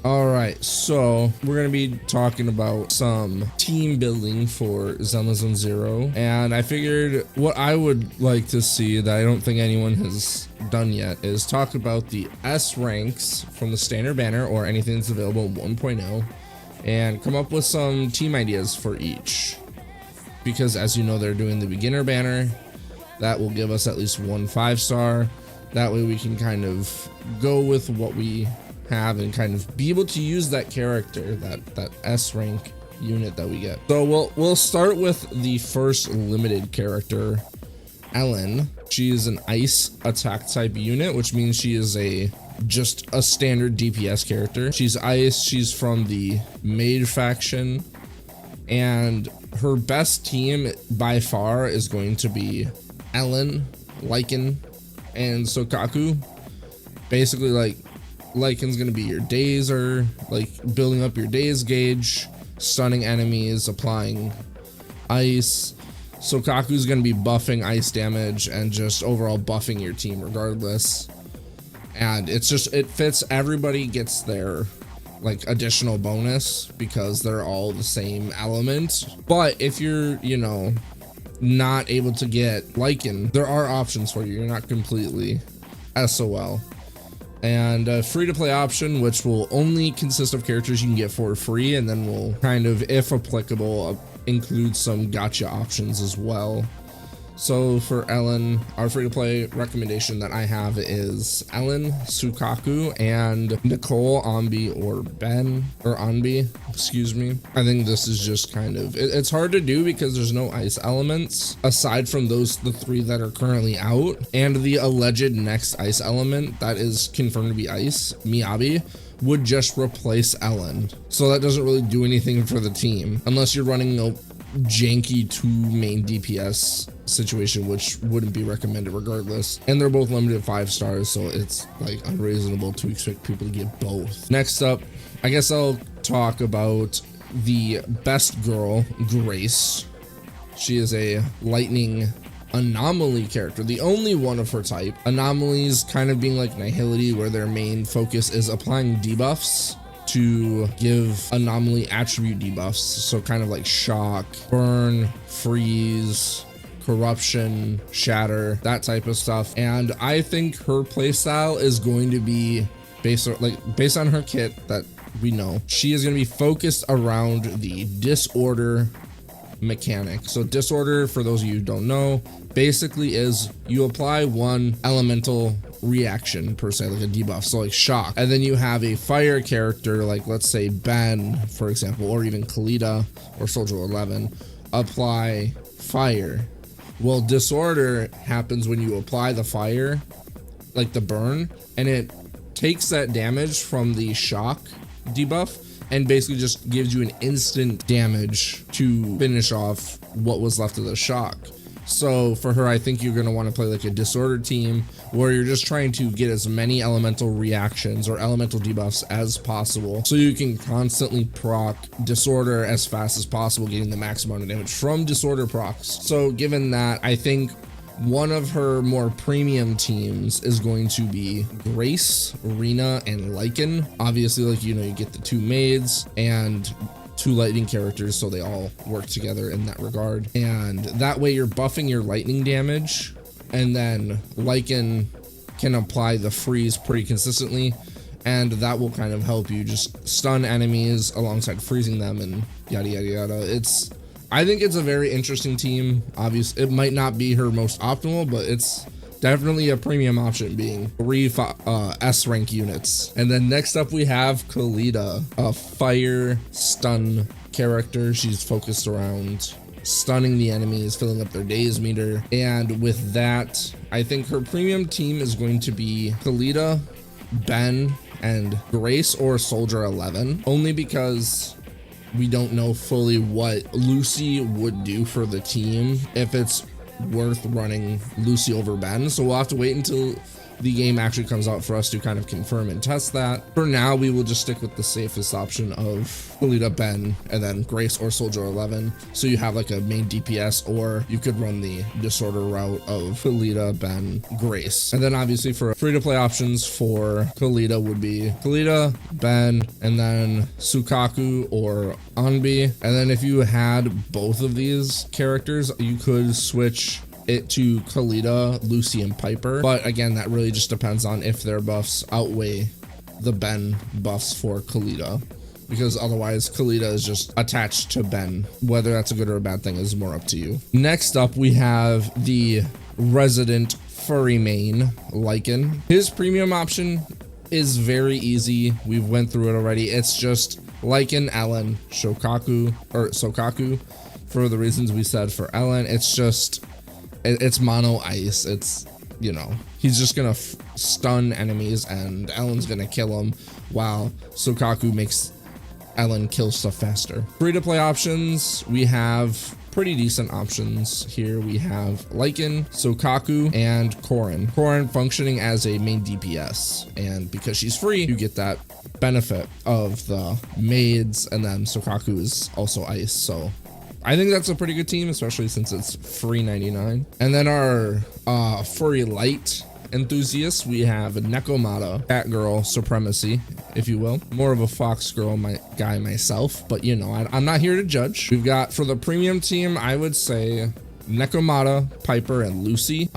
All right, so we're gonna be talking about some team building for Zenless Zone Zero, and I figured what I would like to see that I don't think anyone has done yet is talk about the S ranks from the standard banner or anything that's available in 1.0, and come up with some team ideas for each. Because as you know, they're doing the beginner banner, that will give us at least 1 5-star. That way we can kind of go with what we have and kind of be able to use that character, that S rank unit that we get. So we'll start with the first limited character, Ellen. She is an ice attack type unit, which means she is just a standard DPS character. She's ice, she's from the Maid faction, and her best team by far is going to be Ellen, Lycaon, and Sokaku. Basically, like, Lycaon's gonna be your days, or like building up your days gauge, stunning enemies, applying ice. Sokaku's gonna be buffing ice damage and just overall buffing your team regardless. And it fits, everybody gets their like additional bonus because they're all the same element. But if you're, you know, not able to get Lycaon, there are options for you. You're not completely SOL. And a free-to-play option, which will only consist of characters you can get for free, and then will kind of, if applicable, include some gacha options as well. So for Ellen, our free-to-play recommendation that I have is Ellen, Sokaku, and Nicole, Onbi, or Ben, or Onbi, excuse me. I think this is just kind of, it's hard to do because there's no ice elements aside from the 3 that are currently out, and the alleged next ice element that is confirmed to be ice, Miyabi, would just replace Ellen. So that doesn't really do anything for the team unless you're running a janky 2 main DPS situation, which wouldn't be recommended regardless. And they're both limited 5 stars, so it's like unreasonable to expect people to get both. Next up, I guess I'll talk about the best girl, Grace. She is a lightning anomaly character, the only one of her type. Anomalies kind of being like Nihility, where their main focus is applying debuffs to give anomaly attribute debuffs, so kind of like shock, burn, freeze, corruption, shatter, that type of stuff. And I think her playstyle is going to be based on her kit that we know. She is going to be focused around the disorder mechanic. So disorder, for those of you who don't know, basically is you apply 1 elemental reaction per se, like a debuff, so like shock, and then you have a fire character like, let's say Ben, for example, or even Koleda or Soldier 11, apply fire. Well, disorder happens when you apply the fire, like the burn, and it takes that damage from the shock debuff and basically just gives you an instant damage to finish off what was left of the shock. So for her, I think you're going to want to play like a disorder team where you're just trying to get as many elemental reactions or elemental debuffs as possible, so you can constantly proc disorder as fast as possible, getting the max amount of damage from disorder procs. So given that, I think one of her more premium teams is going to be Grace, Rina, and Lycaon. Obviously, like, you know, you get the 2 maids and 2 lightning characters, so they all work together in that regard. And that way you're buffing your lightning damage, and then Lycaon can apply the freeze pretty consistently, and that will kind of help you just stun enemies alongside freezing them and yada yada yada. I think it's a very interesting team. Obviously, it might not be her most optimal, but it's definitely a premium option, being 3 S rank units. And then next up we have Koleda, a fire stun character. She's focused around stunning the enemies, filling up their days meter. And with that, I think her premium team is going to be Koleda, Ben, and Grace or Soldier 11, only because we don't know fully what Lucy would do for the team, if it's worth running Lucy over Ben. So we'll have to wait until the game actually comes out for us to kind of confirm and test that. For now, we will just stick with the safest option of Koleda, Ben, and then Grace or Soldier 11. So you have like a main DPS, or you could run the disorder route of Koleda, Ben, Grace. And then obviously for free-to-play options for Koleda would be Koleda, Ben, and then Sukaku or Anbi. And then if you had both of these characters, you could switch it to Koleda, Lucy, and Piper. But again, that really just depends on if their buffs outweigh the Ben buffs for Koleda, because otherwise Koleda is just attached to Ben. Whether that's a good or a bad thing is more up to you. Next up, we have the resident furry main, Lycaon. His premium option is very easy. We've went through it already. It's just Lycaon, Ellen, Sokaku. For the reasons we said for Ellen, it's mono ice. It's, you know, he's just gonna stun enemies and Ellen's gonna kill him, while Sokaku makes Ellen kill stuff faster. Free to play options, we have pretty decent options here. We have Lycaon, Sokaku, and Korin. Korin functioning as a main DPS, and because she's free, you get that benefit of the maids, and then Sokaku is also ice, so I think that's a pretty good team, especially since it's free 99. And then our furry light enthusiasts, we have Nekomata, Catgirl Supremacy, if you will. More of a fox girl guy myself, but you know, I'm not here to judge. We've got, for the premium team, I would say Nekomata, Piper, and Lucy.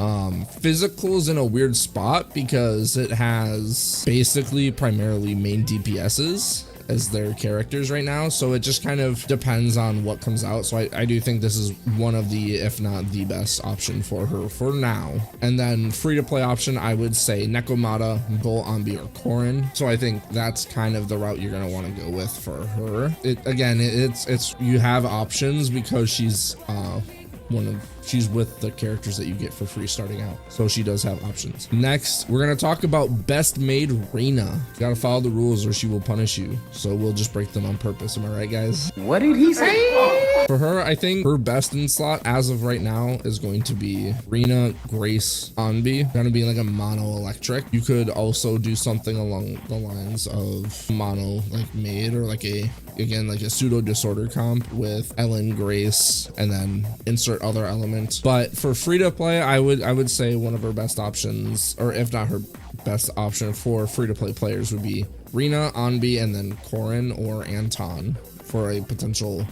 Physical's in a weird spot because it has basically primarily main DPSs as their characters right now, so it just kind of depends on what comes out. So I do think this is one of the, if not the best option for her for now. And then free to play option, I would say Nekomata, Bull, Anbi, or Korin. So I think that's kind of the route you're gonna want to go with for her. It's you have options because she's she's with the characters that you get for free starting out, so she does have options. Next, we're gonna talk about best made Rina. You gotta follow the rules or she will punish you, so we'll just break them on purpose. Am I right, guys? What did he say? For her, I think her best in slot as of right now is going to be Rina, Grace, Anbi. Gonna be like a mono electric. You could also do something along the lines of mono like maid, or like a pseudo disorder comp with Ellen, Grace, and then insert other elements. But for free to play, I would say one of her best options, or if not her best option for free to play players, would be Rina, Anbi, and then Korin or Anton for a potential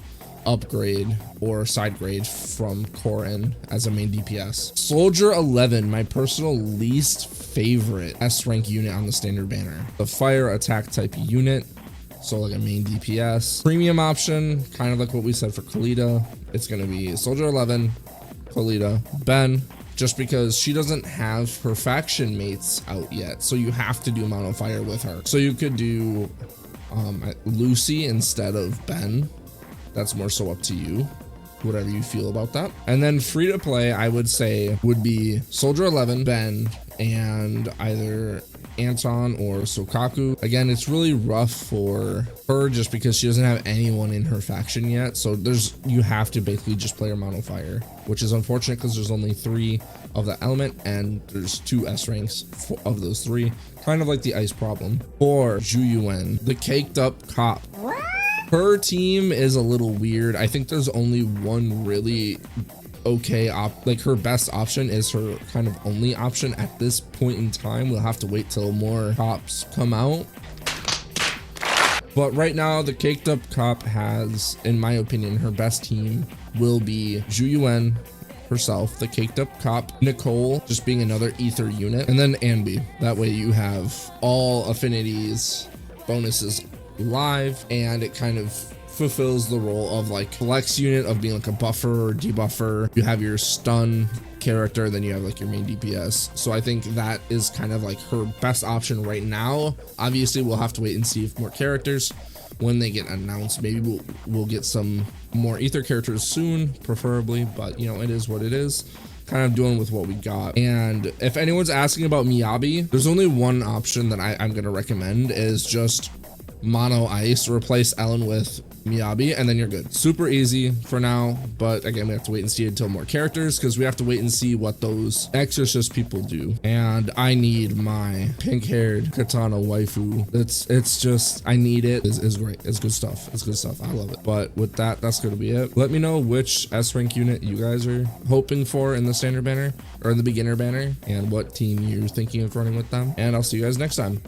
upgrade or side grade from Korin as a main DPS. Soldier 11, my personal least favorite S-rank unit on the standard banner. The fire attack type unit, so like a main DPS. Premium option, kind of like what we said for Koleda, it's gonna be Soldier 11, Koleda, Ben, just because she doesn't have her faction mates out yet, so you have to do mono fire with her. So you could do Lucy instead of Ben. That's more so up to you, whatever you feel about that. And then free to play, I would say would be Soldier 11, Ben, and either Anton or Sokaku. Again, it's really rough for her just because she doesn't have anyone in her faction yet, so you have to basically just play her mono fire, which is unfortunate because there's only 3 of the element and there's 2 S ranks of those 3, kind of like the ice problem. For Zhu Yuan, the caked up cop. Her team is a little weird. I think there's only one really okay like her best option is her kind of only option at this point in time. We'll have to wait till more cops come out, but right now the caked up cop has, in my opinion, her best team will be Zhu Yuan herself, the caked up cop, Nicole just being another ether unit, and then Anbi. That way you have all affinities bonuses live, and it kind of fulfills the role of like flex unit of being like a buffer or debuffer. You have your stun character, then you have like your main DPS. So I think that is kind of like her best option right now. Obviously we'll have to wait and see if more characters, when they get announced, maybe we'll get some more ether characters soon, preferably, but you know, it is what it is. Kind of doing with what we got. And if anyone's asking about Miyabi, there's only one option that I'm going to recommend, is just mono ice, replace Ellen with Miyabi, and then you're good. Super easy for now, but again, we have to wait and see until more characters, because we have to wait and see what those exorcist people do. And I need my pink-haired katana waifu. It's just, I need it. It's great. It's good stuff. It's good stuff. I love it. But with that, that's gonna be it. Let me know which S-Rank unit you guys are hoping for in the standard banner or in the beginner banner, and what team you're thinking of running with them. And I'll see you guys next time.